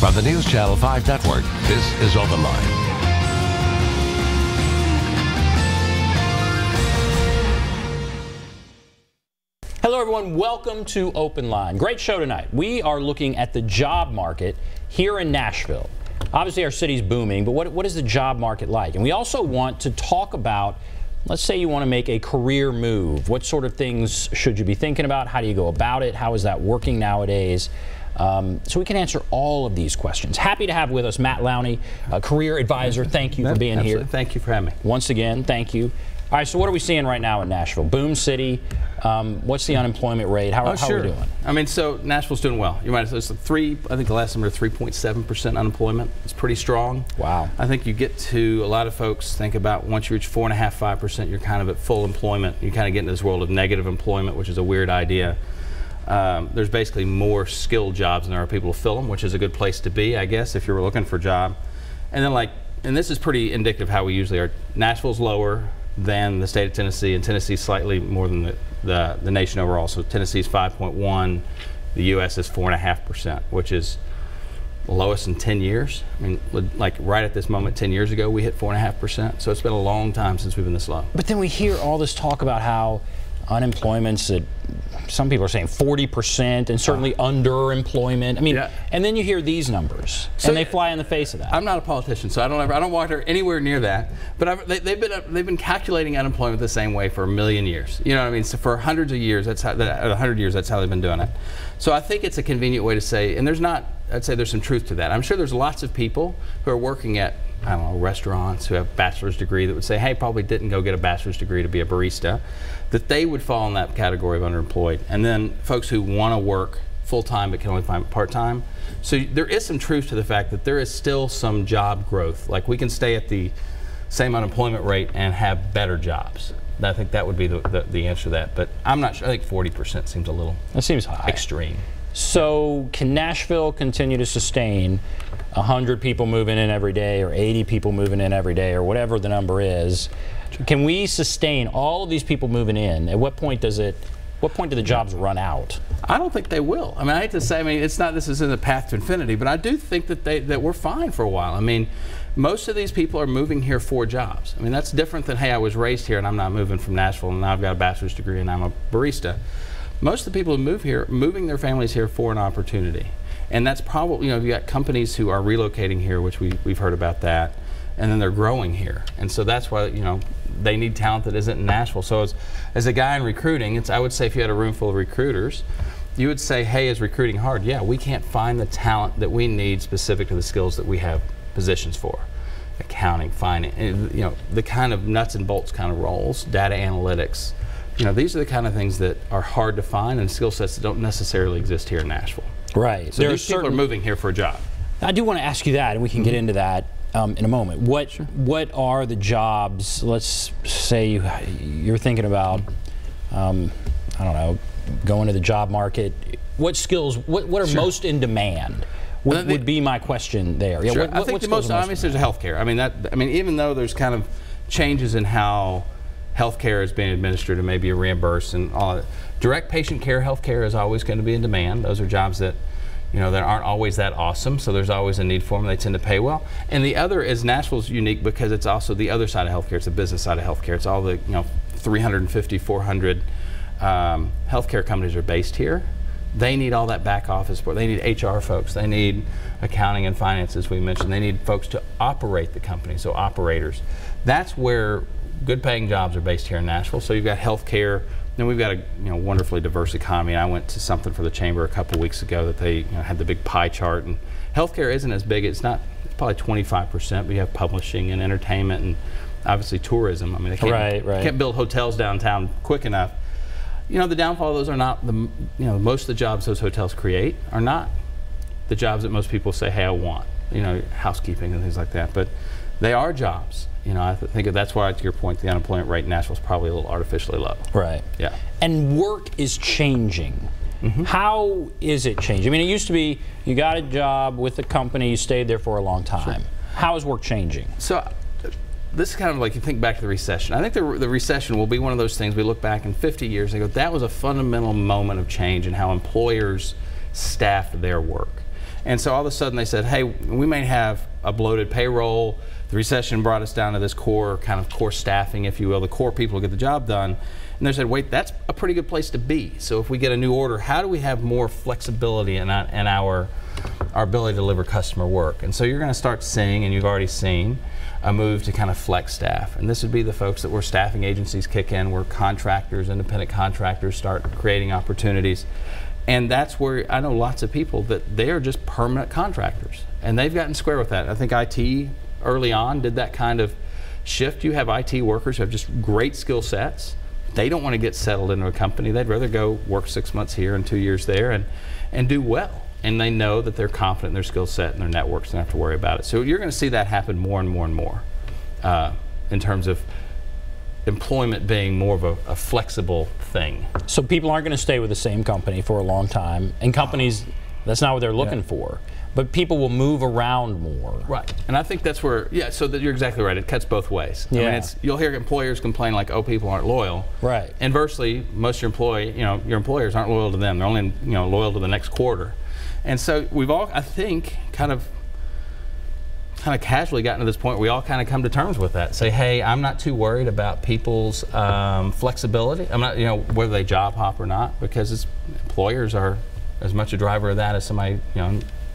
From the News Channel 5 Network, this is OpenLine. Hello everyone, welcome to OpenLine. Great show tonight. We are looking at the job market here in Nashville. Obviously our city's booming, but what is the job market like? And we also want to talk about, let's say you want to make a career move. What sort of things should you be thinking about? How do you go about it? How is that working nowadays? So we can answer all of these questions. Happy to have with us Matt Lowney, a career advisor. Thank you for being here. Thank you for having me. Once again, thank you. All right, so what are we seeing right now in Nashville? Boom city. What's the unemployment rate? How are we doing? I mean, so Nashville's doing well. You might have I think the last number is 3.7% unemployment. It's pretty strong. Wow. I think you get to, a lot of folks think about once you reach 4.5%, 5%, you're kind of at full employment. You kind of get into this world of negative employment, which is a weird idea. There's basically more skilled jobs than there are people to fill them, which is a good place to be, I guess, if you're looking for a job. And then and this is pretty indicative of how we usually are. Nashville's lower than the state of Tennessee, and Tennessee's slightly more than the nation overall. So Tennessee's 5.1, the U.S. is 4.5%, which is the lowest in 10 years. I mean, like right at this moment, 10 years ago, we hit 4.5%. So it's been a long time since we've been this low. But then we hear all this talk about how unemployment's at, some people are saying 40%, and certainly underemployment. I mean, and then you hear these numbers, and they fly in the face of that. I'm not a politician, so I don't walk anywhere near that. But they've been calculating unemployment the same way for a million years. You know what I mean? So for hundreds of years, that's how 100 years, that's how they've been doing it. So I think it's a convenient way to say, and I'd say there's some truth to that. I'm sure there's lots of people who are working at, I don't know, restaurants, who have a bachelor's degree that would say, hey, probably didn't go get a bachelor's degree to be a barista, that they would fall in that category of underemployed. And then folks who want to work full-time but can only find part-time. So there is some truth to the fact that there is still some job growth. Like, we can stay at the same unemployment rate and have better jobs. I think that would be the answer to that. But I'm not sure. I think 40% seems a little extreme. So can Nashville continue to sustain 100 people moving in every day, or 80 people moving in every day, or whatever the number is? Sure. Can we sustain all of these people moving in? At what point do the jobs run out? I don't think they will. I mean, I hate to say, this isn't a path to infinity, but I do think that we're fine for a while. I mean, most of these people are moving here for jobs. I mean, that's different than, hey, I was raised here and I'm not moving from Nashville and now I've got a bachelor's degree and I'm a barista. Most of the people who move here, moving their families here for an opportunity. And that's probably, you've got companies who are relocating here, which we've heard about that, and then they're growing here. And so that's why, they need talent that isn't in Nashville. So as a guy in recruiting, I would say if you had a room full of recruiters, you would say, hey, is recruiting hard? Yeah, we can't find the talent that we need specific to the skills that we have positions for. Accounting, finance, the kind of nuts and bolts kind of roles, data analytics. These are the kind of things that are hard to find, and skill sets that don't necessarily exist here in Nashville. Right. So these people are moving here for a job. I do want to ask you that, and we can get into that in a moment. What are the jobs? Let's say you're thinking about, I don't know, going to the job market. What skills? What are most in demand? Would be my question there. Yeah. Sure. I think the most obvious is healthcare. I mean, even though there's kind of changes in how healthcare is being administered and maybe reimbursed and all that. Direct patient care healthcare is always going to be in demand. Those are jobs that, that aren't always that awesome, so there's always a need for them. They tend to pay well. And the other is, Nashville's unique because it's also the other side of healthcare. It's the business side of healthcare. It's all the 350, 400 healthcare companies are based here. They need all that back office support. They need HR folks. They need accounting and finance, as we mentioned. They need folks to operate the company, so operators. That's where good paying jobs are based here in Nashville. So you've got healthcare, then we've got a wonderfully diverse economy. And I went to something for the chamber a couple weeks ago that they had the big pie chart, and healthcare isn't as big. It's probably 25%, but you have publishing and entertainment and obviously tourism. I mean, they can't build hotels downtown quick enough. The downfall of those are not most of the jobs those hotels create are not the jobs that most people say, hey, I want, housekeeping and things like that. But they are jobs. I think that's why, to your point, the unemployment rate in Nashville is probably a little artificially low. Right. Yeah. And work is changing. How is it changing? I mean, it used to be you got a job with a company, you stayed there for a long time. Sure. How is work changing? So this is kind of like, you think back to the recession. I think the recession will be one of those things we look back in 50 years and go, that was a fundamental moment of change in how employers staffed their work. And so all of a sudden they said, hey, we may have a bloated payroll. The recession brought us down to this core staffing, if you will, the core people who get the job done. And they said, wait, that's a pretty good place to be. So if we get a new order, how do we have more flexibility in our ability to deliver customer work? And so you're going to start seeing, and you've already seen, a move to kind of flex staff. And this would be the folks that where staffing agencies kick in, where contractors, independent contractors start creating opportunities. And that's where I know lots of people that they are just permanent contractors. And they've gotten square with that. I think IT early on did that kind of shift. You have IT workers who have just great skill sets. They don't want to get settled into a company. They'd rather go work 6 months here and 2 years there and do well. And they know that they're confident in their skill set and their networks, don't have to worry about it. So you're going to see that happen more and more and more in terms of employment being more of a flexible thing. So people aren't going to stay with the same company for a long time, and companies, that's not what they're looking for. But people will move around more. Right, and I think that's where, so that you're exactly right. It cuts both ways. Yeah. I mean, you'll hear employers complain like, oh, people aren't loyal. Right. Inversely, most of your employers aren't loyal to them. They're only, loyal to the next quarter. And so we've all, I think, kind of casually gotten to this point where we all kind of come to terms with that. Say, hey, I'm not too worried about people's flexibility. I'm not, whether they job hop or not, because employers are as much a driver of that as somebody,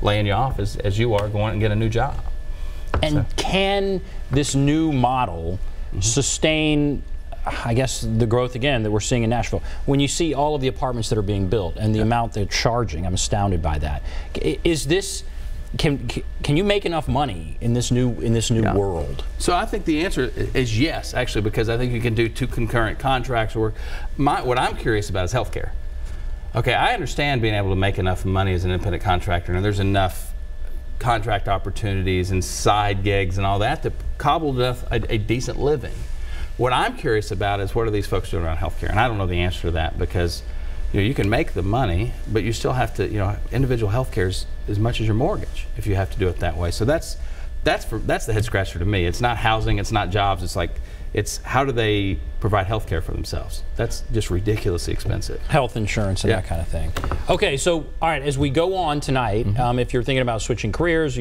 laying you off as you are going and get a new job. And can this new model sustain, I guess, the growth again that we're seeing in Nashville? When you see all of the apartments that are being built and the amount they're charging, I'm astounded by that. Is this, can you make enough money in this new world? So I think the answer is yes, actually, because I think you can do 2 concurrent contracts or work. What I'm curious about is healthcare. Okay, I understand being able to make enough money as an independent contractor, and there's enough contract opportunities and side gigs and all that to cobble enough a decent living. What I'm curious about is what are these folks doing around healthcare, and I don't know the answer to that because you can make the money, but you still have to, individual healthcare is as much as your mortgage if you have to do it that way. So that's the head scratcher to me. It's not housing, it's not jobs. It's how do they provide health care for themselves? That's just ridiculously expensive. Health insurance and that kind of thing. Okay, so all right, as we go on tonight, if you're thinking about switching careers,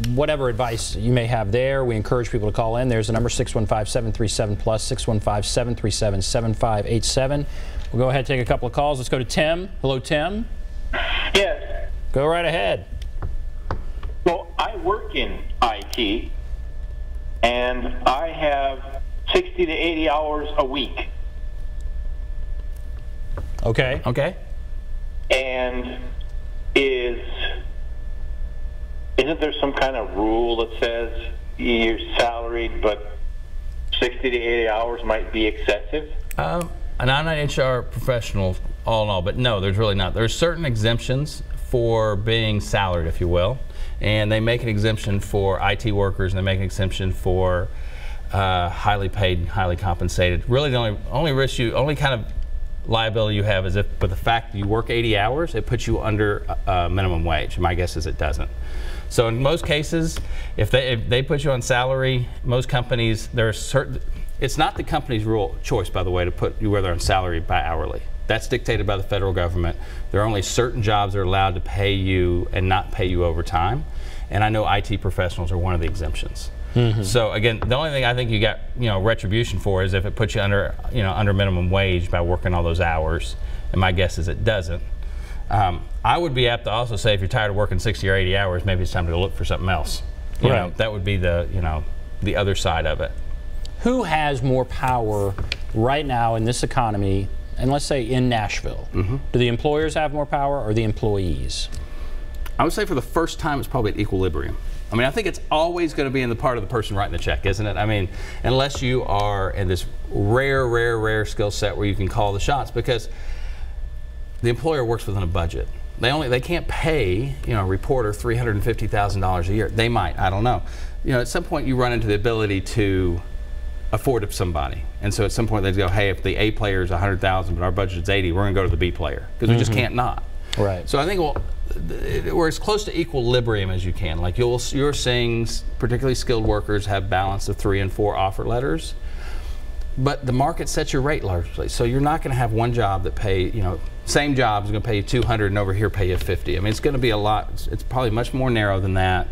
whatever advice you may have there, we encourage people to call in. There's the number 615-737+, 615-737-7587. We'll go ahead and take a couple of calls. Let's go to Tim. Hello, Tim. Yes. Go right ahead. Well, I work in IT. And I have 60 to 80 hours a week. Okay. Okay. And isn't there some kind of rule that says you're salaried, but 60 to 80 hours might be excessive? And I'm not an HR professional all in all, but no, there's really not. There's certain exemptions for being salaried, if you will. And they make an exemption for IT workers, and they make an exemption for highly paid, highly compensated. Really, the only kind of liability you have is if, but the fact that you work 80 hours, it puts you under minimum wage. My guess is it doesn't. So in most cases, if they put you on salary, most companies, it's not the company's choice, by the way, to put you whether on salary by hourly. That's dictated by the federal government. There are only certain jobs that are allowed to pay you and not pay you overtime. And I know IT professionals are one of the exemptions. So again, the only thing I think you got retribution for is if it puts you under under minimum wage by working all those hours. And my guess is it doesn't. I would be apt to also say if you're tired of working 60 or 80 hours, maybe it's time to go look for something else. You know, that would be the other side of it. Who has more power right now in this economy? And let's say in Nashville, do the employers have more power or the employees? I would say for the first time it's probably at equilibrium. I mean, I think it's always going to be in the part of the person writing the check, isn't it? I mean, unless you are in this rare skill set where you can call the shots, because the employer works within a budget. They can't pay a reporter $350,000 a year. They might, I don't know. At some point you run into the ability to afford it somebody. And so at some point they go, hey, if the A player is 100,000 but our budget is 80, we're going to go to the B player because we just can't not. Right. So I think we're as close to equilibrium as you can. Like you're seeing particularly skilled workers have balance of 3 and 4 offer letters, but the market sets your rate largely. So you're not going to have one job that pay same job is going to pay you 200 and over here pay you 50. I mean, it's going to be a lot. It's probably much more narrow than that.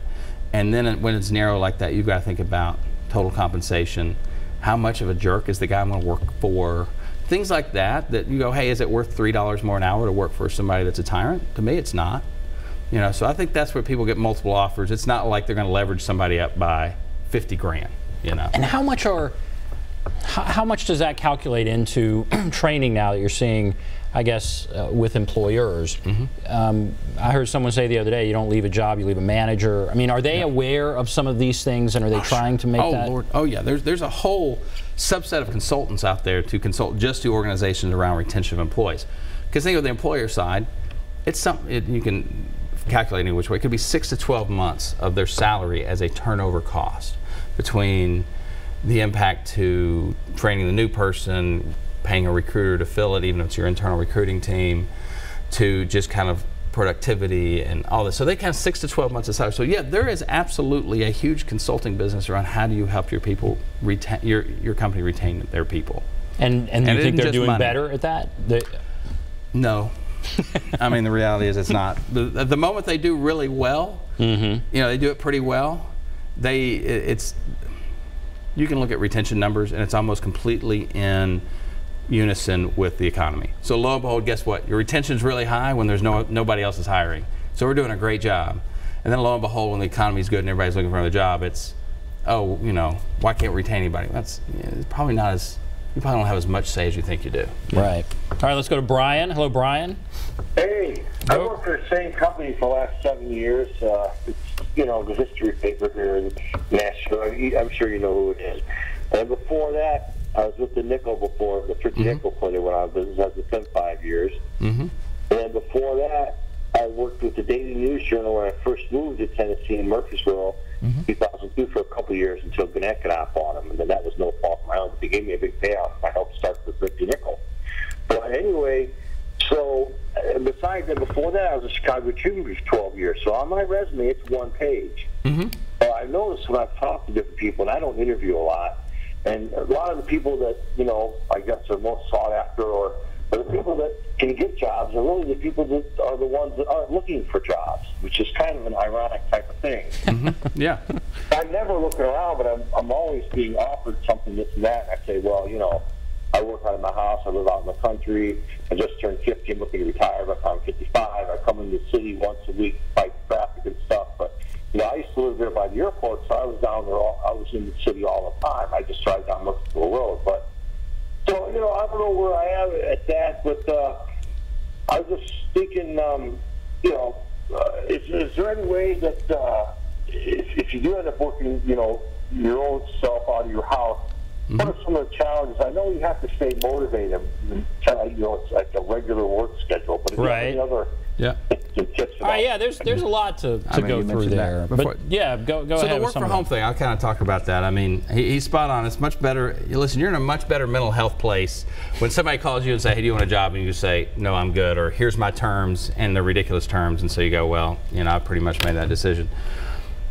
And then when it's narrow like that, you've got to think about total compensation. How much of a jerk is the guy I'm going to work for? Things like that, that you go, hey, is it worth $3 more an hour to work for somebody that's a tyrant? To me, it's not. You know, so I think that's where people get multiple offers. It's not like they're going to leverage somebody up by 50 grand, you know. And how much does that calculate into training now that you're seeing, I guess, with employers? I heard someone say the other day, you don't leave a job, you leave a manager. I mean, are they aware of some of these things, and are they trying to make that? Lord. Oh, yeah. There's a whole subset of consultants out there to consult just to organizations around retention of employees. Because think of the employer side, it's something you can calculate in which way. It could be 6 to 12 months of their salary as a turnover cost between the impact to training the new person, paying a recruiter to fill it, even if it's your internal recruiting team, to just kind of productivity and all this. So they kind of 6 to 12 months of salary. So yeah, there is absolutely a huge consulting business around how do you help your people retain, your company retain their people. And you think they're doing better at that? No. I mean, the reality is it's not. The moment they do really well, you know, they do it pretty well, you can look at retention numbers and it's almost completely in unison with the economy. So lo and behold, guess what? Your retention's really high when there's nobody else is hiring. So we're doing a great job. And then lo and behold, when the economy's good and everybody's looking for another job, it's, oh, you know, why can't we retain anybody? That's it's probably not as, you probably don't have as much say as you think you do. Right. All right, let's go to Brian. Hello, Brian. Hey, I worked for the same company for the last 7 years. It's, you know, the history paper here in Nashville. I'm sure you know who it is. And before that, I was with the Nickel before, the 50 Nickel player when I was business. I was with them 5 years. And then before that, I worked with the Daily News Journal when I first moved to Tennessee in Murfreesboro, 2002, for a couple of years until Gannett bought them. And then that was no fault of my own. They gave me a big payoff. I helped start the 50 Nickel. But anyway, so besides that, before that, I was a Chicago Tribune for 12 years. So on my resume, it's one page. I noticed when I've talked to different people, and I don't interview a lot, and a lot of the people that, you know, I guess are most sought after, or the people that can get jobs are really the people that are the ones that aren't looking for jobs, which is kind of an ironic type of thing. Yeah. I'm never looking around, but I'm always being offered something this and that, and I say, well, you know, I work out of my house, I live out in the country, I just turned 50, I'm looking to retire, but I'm 55, I come into the city once a week, fight traffic and stuff, but, you know, I used to live there by the airport, so I was down there, I was in the city all the time. I just drive down Murfreesboro Road, but, so, you know, I don't know where I am at that, but I was just thinking, you know, is there any way that if you do end up working, you know, your own self out of your house, what are some of the challenges? I know you have to stay motivated, you know, it's like a regular work schedule, but is there any other tips? All right, yeah, there's a lot to go through there. But yeah, go ahead. So the work from home thing, I'll kind of talk about that. I mean, he's spot on. It's much better. Listen, you're in a much better mental health place when somebody calls you and say, hey, do you want a job? And you say, no, I'm good, or here's my terms, and they're ridiculous terms. And so you go, well, you know, I pretty much made that decision.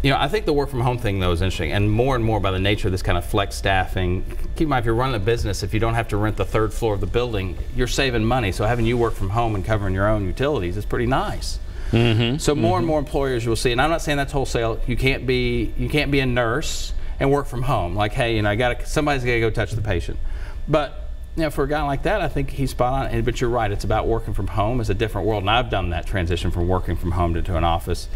You know, I think the work from home thing, though, is interesting, and more by the nature of this kind of flex staffing. Keep in mind, if you're running a business, if you don't have to rent the 3rd floor of the building, you're saving money. So having you work from home and covering your own utilities is pretty nice. So more and more employers you'll see, and I'm not saying that's wholesale. You can't be a nurse and work from home. Like, hey, you know, somebody's got to go touch the patient. But you know, for a guy like that, I think he's spot on. But you're right, it's about working from home. It's a different world, and I've done that transition from working from home to an office.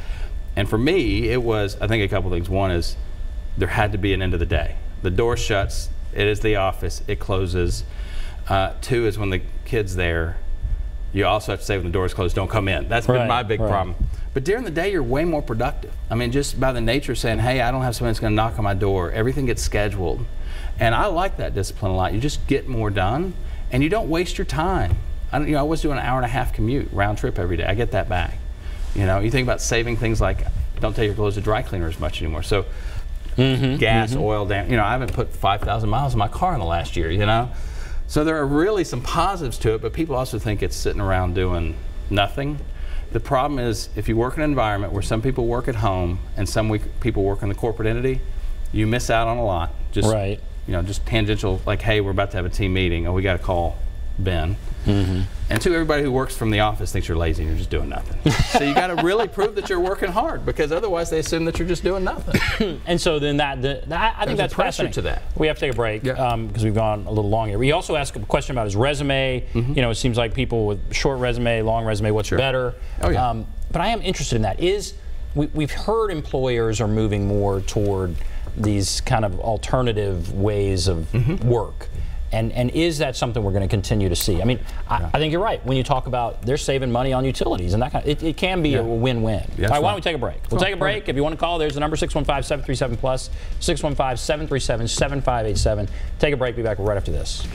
And for me, it was, I think, a couple things. One is there had to be an end of the day. The door shuts, it is the office, it closes. 2 is when the kid's there, you also have to say when the door's closed, don't come in. That's been my big problem. But during the day, you're way more productive. I mean, just by the nature of saying, hey, I don't have somebody that's going to knock on my door. Everything gets scheduled. And I like that discipline a lot. You just get more done, and you don't waste your time. I was doing an 1.5-hour commute, round trip every day. I get that back. You know, you think about saving things like don't take your clothes to dry cleaner as much anymore. So gas, oil, you know, I haven't put 5,000 miles in my car in the last year, you know. So there are really some positives to it, but people also think it's sitting around doing nothing. The problem is if you work in an environment where some people work at home and some people work in the corporate entity, you miss out on a lot. Just, you know, just tangential, like, hey, we're about to have a team meeting, or we got to call been. And two, everybody who works from the office thinks you're lazy and you're just doing nothing. So you got to really prove that you're working hard, because otherwise they assume that you're just doing nothing. And so then I think that's pressure to that. We have to take a break because we've gone a little long here. We also asked a question about his resume. You know, it seems like people with short resume, long resume, what's better? Oh, yeah. But I am interested in that. We've heard employers are moving more toward these kind of alternative ways of work. And is that something we're going to continue to see? I mean, I think you're right. When you talk about they're saving money on utilities and that kind of, it can be a win-win. All right, why don't we take a break? We'll take a break. If you want to call, there's the number 615-737-PLUS, 615-737-7587. Take a break. Be back right after this.